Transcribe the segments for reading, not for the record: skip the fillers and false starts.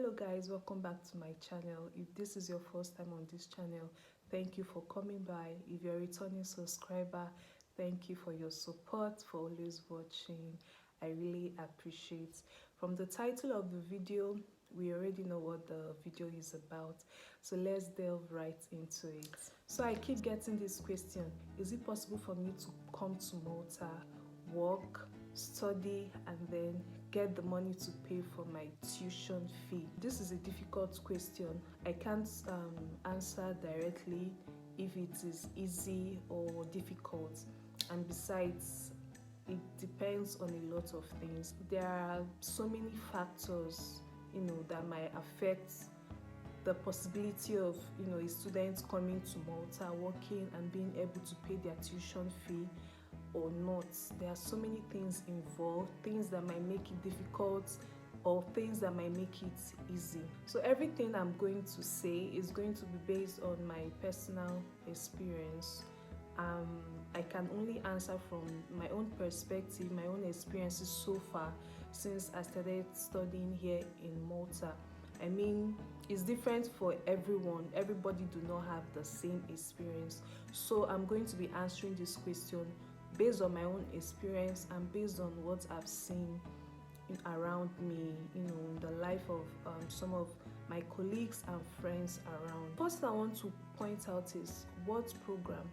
Hello guys, welcome back to my channel. If this is your first time on this channel, thank you for coming by. If you're a returning subscriber, thank you for your support, for always watching. I really appreciate. From the title of the video, we already know what the video is about, so let's delve right into it. So I keep getting this question: is it possible for me to come to Malta, work, study, and then get the money to pay for my tuition fee? This is a difficult question. I can't answer directly if it is easy or difficult, and besides, it depends on a lot of things. There are so many factors, that might affect the possibility of, a student coming to Malta, working, and being able to pay their tuition fee or not. There are so many things involved, things that might make it difficult or things that might make it easy. So everything I'm going to say is going to be based on my personal experience. I can only answer from my own perspective, my own experiences so far since I started studying here in Malta. I mean, it's different for everyone. Everybody do not have the same experience. So I'm going to be answering this question based on my own experience and based on what I've seen around me, in the life of some of my colleagues and friends around. First thing I want to point out is, what program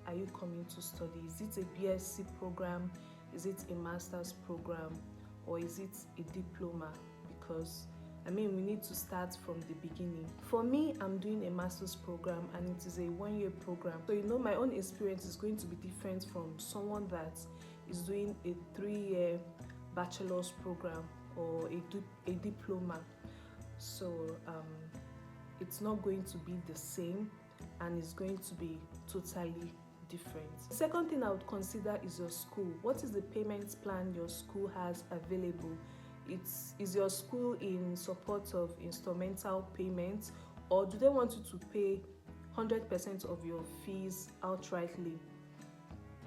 are you coming to study? Is it a BSc program? Is it a master's program? Or is it a diploma? Because we need to start from the beginning. For me, I'm doing a master's program and it is a one-year program. So my own experience is going to be different from someone that is doing a 3-year bachelor's program or a diploma. So it's not going to be the same, and it's going to be totally different. The second thing I would consider is your school. What is the payment plan your school has available? Is your school in support of instrumental payments, or do they want you to pay 100% of your fees outrightly?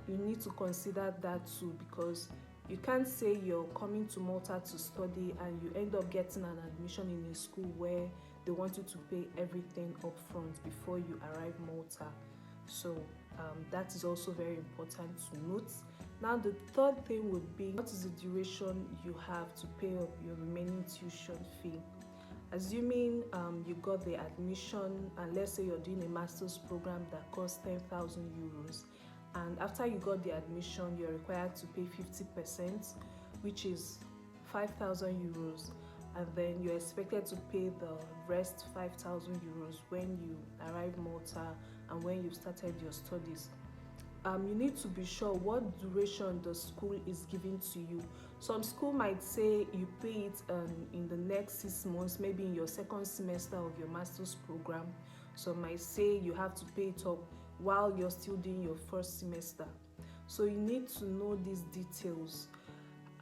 You need to consider that too, because you can't say you're coming to Malta to study and you end up getting an admission in a school where they want you to pay everything up front before you arrive Malta. So that is also very important to note. Now, the third thing would be, what is the duration you have to pay up your remaining tuition fee? Assuming you got the admission, and let's say you're doing a master's program that costs 10,000 euros, and after you got the admission, you're required to pay 50%, which is 5,000 euros, and then you're expected to pay the rest 5,000 euros when you arrive Malta and when you've started your studies. You need to be sure what duration the school is giving to you. Some school might say you pay it in the next 6 months, maybe in your second semester of your master's program. Some might say you have to pay it up while you're still doing your first semester. So you need to know these details,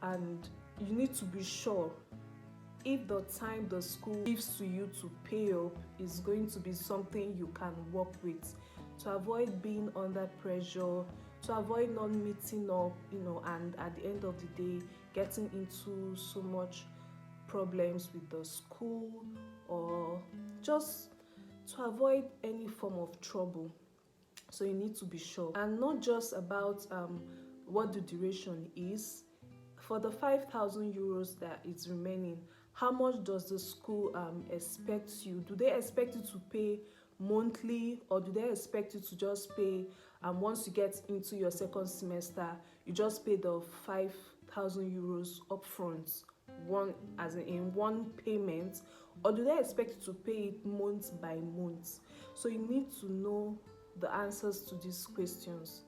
and you need to be sure if the time the school gives to you to pay up is going to be something you can work with, to avoid being under pressure, to avoid not meeting up, and at the end of the day getting into so much problems with the school, or just to avoid any form of trouble. So you need to be sure, and not just about what the duration is. For the 5,000 euros that is remaining, how much does the school expect you? Do they expect you to pay monthly, or do they expect you to just pay once you get into your second semester, you just pay the 5,000 euros upfront, in one payment, or do they expect you to pay it month by month? So you need to know the answers to these questions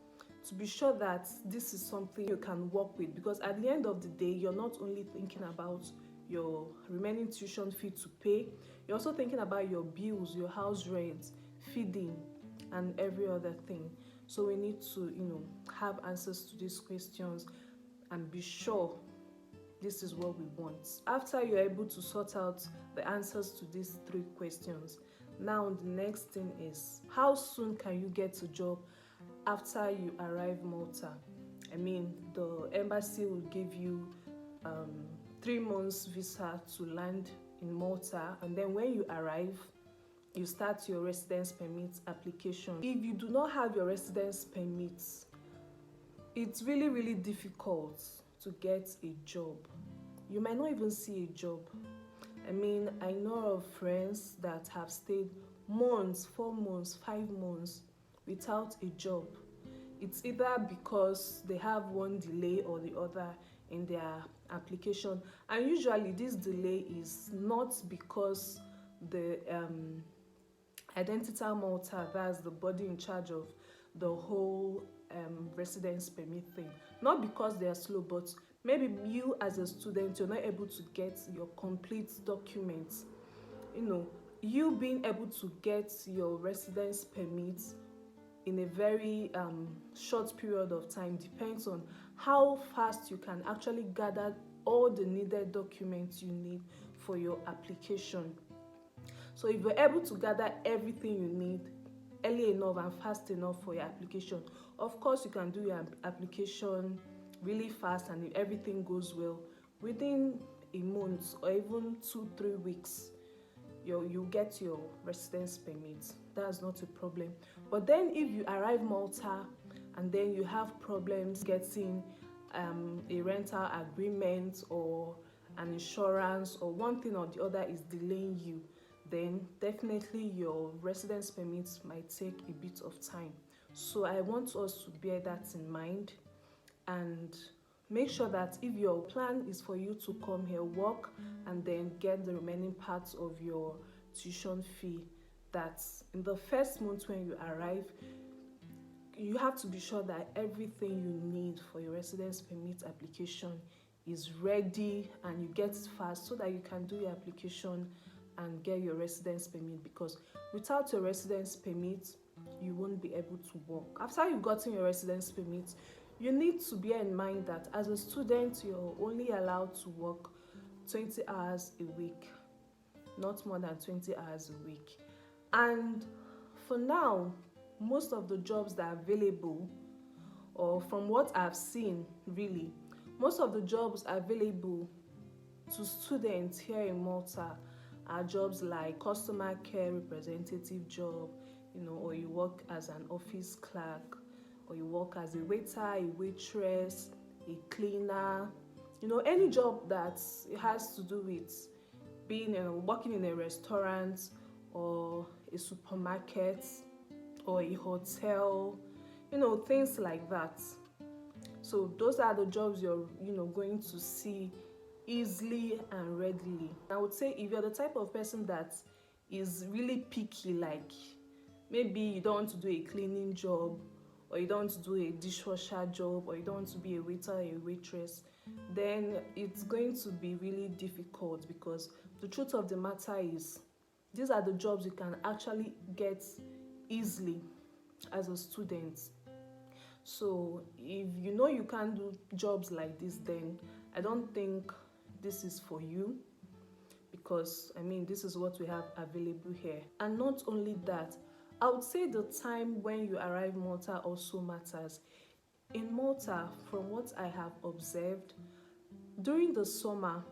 to be sure that this is something you can work with, because at the end of the day, you're not only thinking about your remaining tuition fee to pay, you're also thinking about your bills, your house rent, feeding, and every other thing. So we need to have answers to these questions and be sure this is what we want. After you're able to sort out the answers to these 3 questions, now the next thing is, how soon can you get a job after you arrive Malta? The embassy will give you 3 months visa to land in Malta, and then when you arrive, you start your residence permit application. If you do not have your residence permit, it's really difficult to get a job. You might not even see a job. I mean, I know of friends that have stayed months, 4 months, 5 months without a job. It's either because they have one delay or the other in their application, and usually this delay is not because the Identital Malta, that's the body in charge of the whole residence permit thing, not because they are slow, but maybe you as a student, you're not able to get your complete documents. You being able to get your residence permit in a very short period of time depends on how fast you can actually gather all the needed documents you need for your application. So if you're able to gather everything you need early enough and fast enough for your application, of course you can do your application really fast, and if everything goes well, within a month or even 2-3 weeks, you get your residence permit. That's not a problem. But then if you arrive Malta and then you have problems getting a rental agreement or an insurance, or one thing or the other is delaying you, then definitely your residence permit might take a bit of time. So I want us to bear that in mind, and make sure that if your plan is for you to come here, work, and then get the remaining parts of your tuition fee, that in the first month when you arrive, you have to be sure that everything you need for your residence permit application is ready and you get it fast, so that you can do your application and get your residence permit. Because without your residence permit, you won't be able to work. After you've gotten your residence permit, you need to bear in mind that as a student, you're only allowed to work 20 hours a week, not more than 20 hours a week. And for now, most of the jobs that are available, or from what I've seen really, most of the jobs available to students here in Malta are jobs like customer care representative job, or you work as an office clerk, or you work as a waiter, a waitress, a cleaner, any job that has to do with being working in a restaurant or a supermarket or a hotel, things like that. So those are the jobs you're going to see easily and readily. I would say if you're the type of person that is really picky, like maybe you don't want to do a cleaning job, or you don't want to do a dishwasher job, or you don't want to be a waiter or a waitress, then it's going to be really difficult, because the truth of the matter is these are the jobs you can actually get easily as a student. So if you can't do jobs like this, then I don't think this is for you, because this is what we have available here. And not only that, I would say the time when you arrive Malta also matters. In Malta, from what I have observed, during the summer,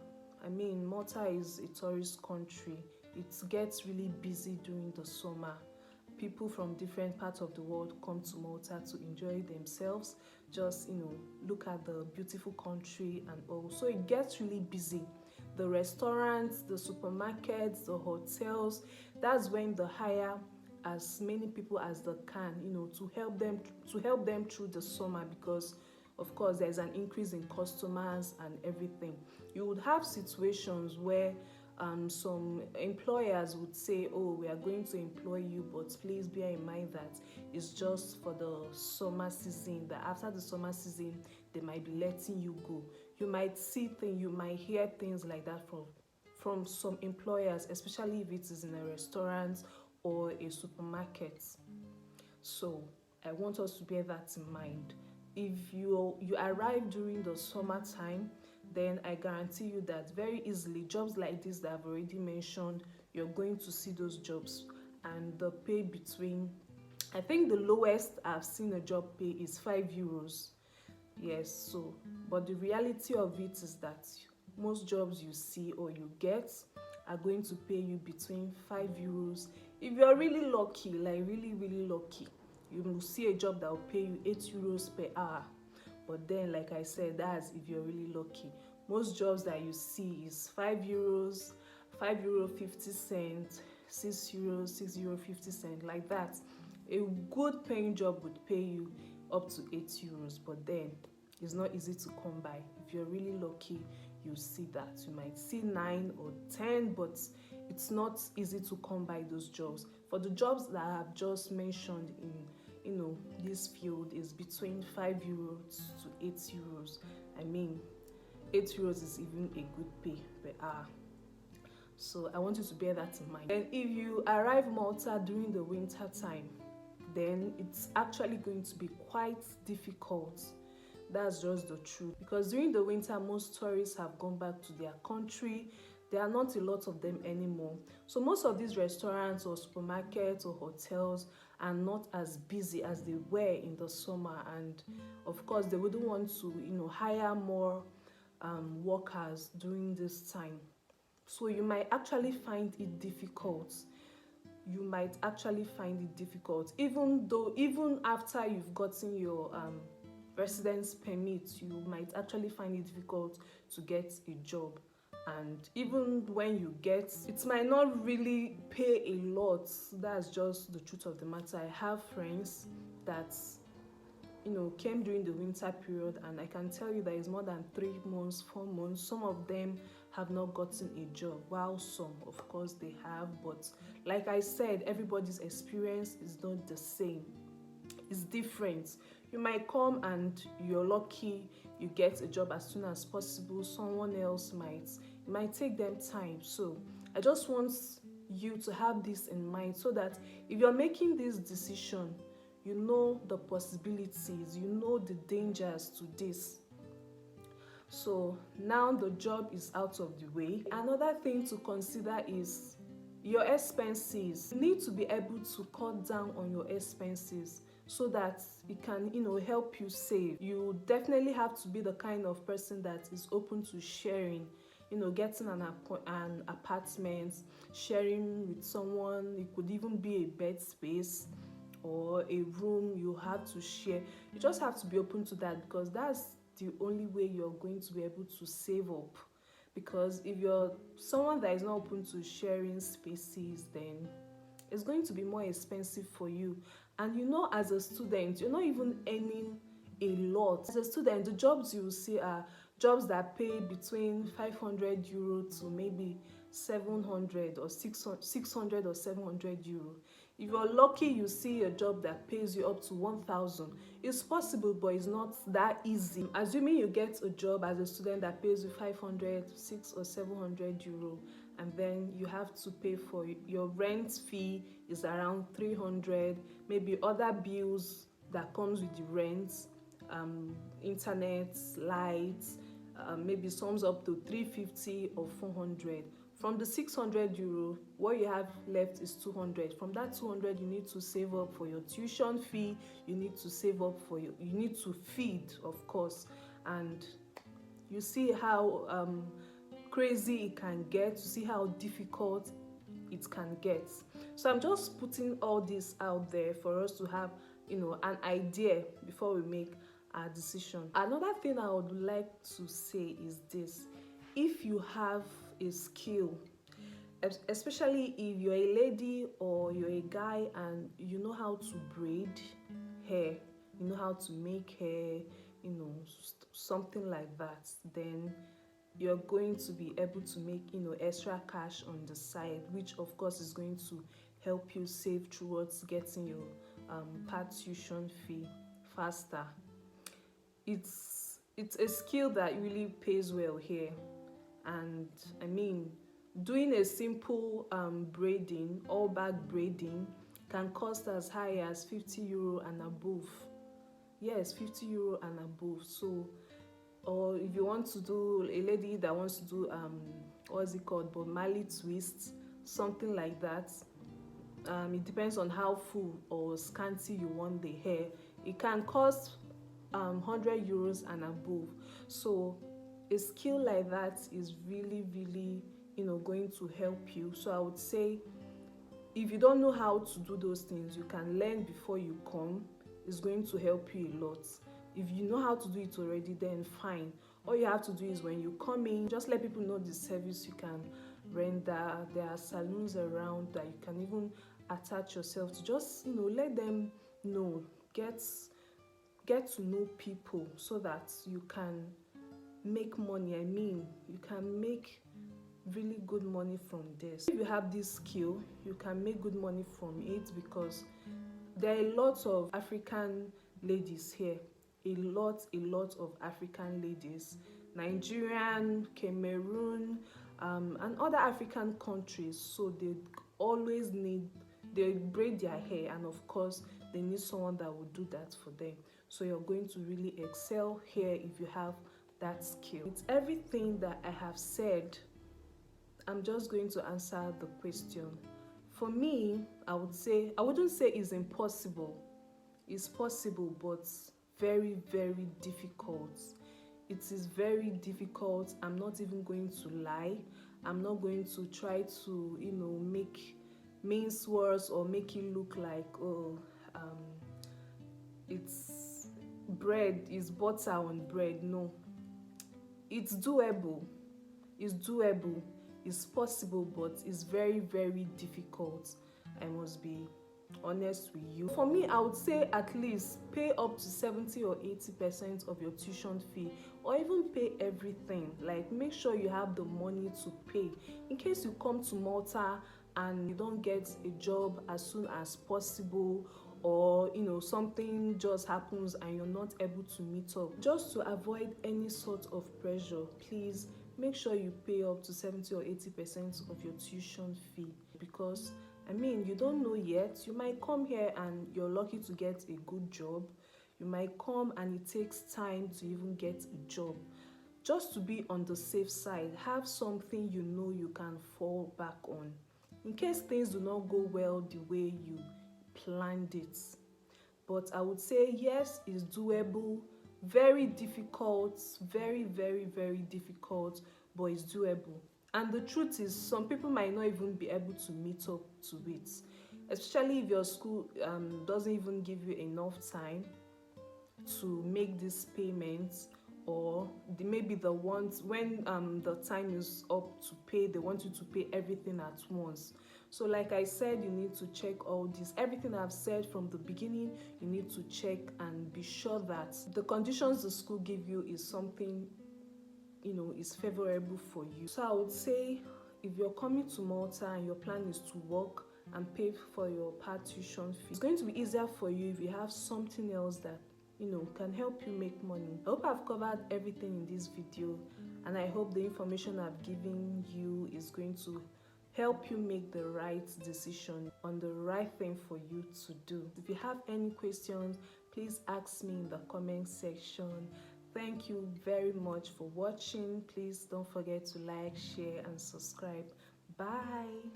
Malta is a tourist country. It gets really busy during the summer. People from different parts of the world come to Malta to enjoy themselves, just look at the beautiful country and all. So it gets really busy. The restaurants, the supermarkets, the hotels, that's when they hire as many people as they can, to help them through the summer, because of course there's an increase in customers and everything. You would have situations where some employers would say, oh, we are going to employ you, but please bear in mind that it's just for the summer season, that after the summer season they might be letting you go. You might see things, you might hear things like that from some employers, especially if it is in a restaurant or a supermarket. So I want us to bear that in mind. If you arrive during the summertime, then I guarantee you that very easily jobs like this that I've already mentioned, you're going to see those jobs, and the pay between, I think the lowest I've seen a job pay is €5. Yes, so but the reality of it is that most jobs you see or you get are going to pay you between 5 euros. If you're really lucky, like really lucky, you will see a job that will pay you 8 euros per hour. But then, like I said, that's if you're really lucky. Most jobs that you see is 5 euros, 5 euro 50 cents, 6 euros, 6 euro 50 cents, like that. A good paying job would pay you up to 8 euros, but then it's not easy to come by. If you're really lucky, you see that. You might see 9 or 10, but it's not easy to come by those jobs. For the jobs that I have just mentioned in this field, is between 5 euros to 8 euros. I mean, 8 euros is even a good pay per hour. So I want you to bear that in mind. And if you arrive Malta during the winter time, then it's actually going to be quite difficult. That's just the truth, because during the winter most tourists have gone back to their country. There are not a lot of them anymore, so most of these restaurants or supermarkets or hotels are not as busy as they were in the summer. And of course they wouldn't want to hire more workers during this time. So you might actually find it difficult. Even after you've gotten your residence permit, you might actually find it difficult to get a job. And even when you get, it might not really pay a lot. That's just the truth of the matter. I have friends that came during the winter period, and I can tell you that it's more than 3 months, 4 months. Some of them have not gotten a job, while some, of course, they have. But like I said, everybody's experience is not the same. It's different. You might come and you're lucky, you get a job as soon as possible. Someone else might take them time. So I just want you to have this in mind, so that if you're making this decision, you know the possibilities, you know the dangers to this. So now the job is out of the way. Another thing to consider is your expenses. You need to be able to cut down on your expenses so that it can help you save. You definitely have to be the kind of person that is open to sharing, getting an apartment, sharing with someone. It could even be a bed space or a room you have to share. You just have to be open to that, because that's the only way you're going to be able to save up. Because if you're someone that is not open to sharing spaces, then it's going to be more expensive for you. And as a student, you're not even earning a lot. As a student, the jobs you see are jobs that pay between 500 euro to maybe 700 or 600 or 700 euro. If you're lucky, you see a job that pays you up to 1,000. It's possible, but it's not that easy. Assuming you get a job as a student that pays you 500, 600 or 700 euro, and then you have to pay for your rent fee is around 300, maybe other bills that comes with the rent, internet, lights, maybe sums up to 350 or 400. From the 600 euro, what you have left is 200. From that 200, you need to save up for your tuition fee. You need to save up you need to feed, of course. And you see how crazy it can get. You see how difficult it can get. So I'm just putting all this out there for us to have, an idea before we make our decision. Another thing I would like to say is this: if you have a skill, especially if you're a lady or you're a guy and you know how to braid hair, you know how to make hair, something like that, then you're going to be able to make extra cash on the side, which of course is going to help you save towards getting your part tuition fee faster. It's a skill that really pays well here. And I mean, doing a simple braiding, all back braiding, can cost as high as 50 euro and above. Yes, 50 euro and above. So, or if you want to do, a lady that wants to do what's it called, but Mali twist, something like that. It depends on how full or scanty you want the hair. It can cost 100 euros and above. So a skill like that is really going to help you. So I would say, if you don't know how to do those things, you can learn before you come. It's going to help you a lot. If you know how to do it already, then fine. All you have to do is when you come in, just let people know the service you can render. There are saloons around that you can even attach yourself to. Just let them know. Get to know people so that you can make money. I mean, you can make really good money from this. If you have this skill, you can make good money from it, because there are a lot of African ladies here. A lot of African ladies, Nigerian, Cameroon, and other African countries. So they braid their hair, and of course they need someone that will do that for them. So you're going to really excel here if you have that skill. With everything that I have said, I'm just going to answer the question. For me, I wouldn't say it's impossible. It's possible, but very, very difficult. It is very difficult. I'm not even going to lie. I'm not going to try to, make mince words or make it look like, it's butter on bread. No, it's doable. It's doable. It's possible, but it's very, very difficult. I must be honest with you. For me, I would say at least pay up to 70 or 80% of your tuition fee, or even pay everything. Like, make sure you have the money to pay in case you come to Malta and you don't get a job as soon as possible, or something just happens and you're not able to meet up. Just to avoid any sort of pressure, please make sure you pay up to 70 or 80% of your tuition fee, because you don't know yet. You might come here and you're lucky to get a good job. You might come and it takes time to even get a job. Just to be on the safe side, have something you can fall back on in case things do not go well the way you planned it. But I would say yes, it's doable. Very difficult, very, very, very difficult, but it's doable. And the truth is, some people might not even be able to meet up to it, especially if your school doesn't even give you enough time to make these payments, or maybe the ones when the time is up to pay, they want you to pay everything at once. So like I said, you need to check all this. Everything I've said from the beginning, you need to check and be sure that the conditions the school give you is something is favorable for you. So I would say, if you're coming to Malta and your plan is to work and pay for your part tuition fee, it's going to be easier for you if you have something else that can help you make money. I hope I've covered everything in this video, and I hope the information I've given you is going to help you make the right decision on the right thing for you to do. If you have any questions, please ask me in the comment section. Thank you very much for watching. Please don't forget to like, share, and subscribe. Bye.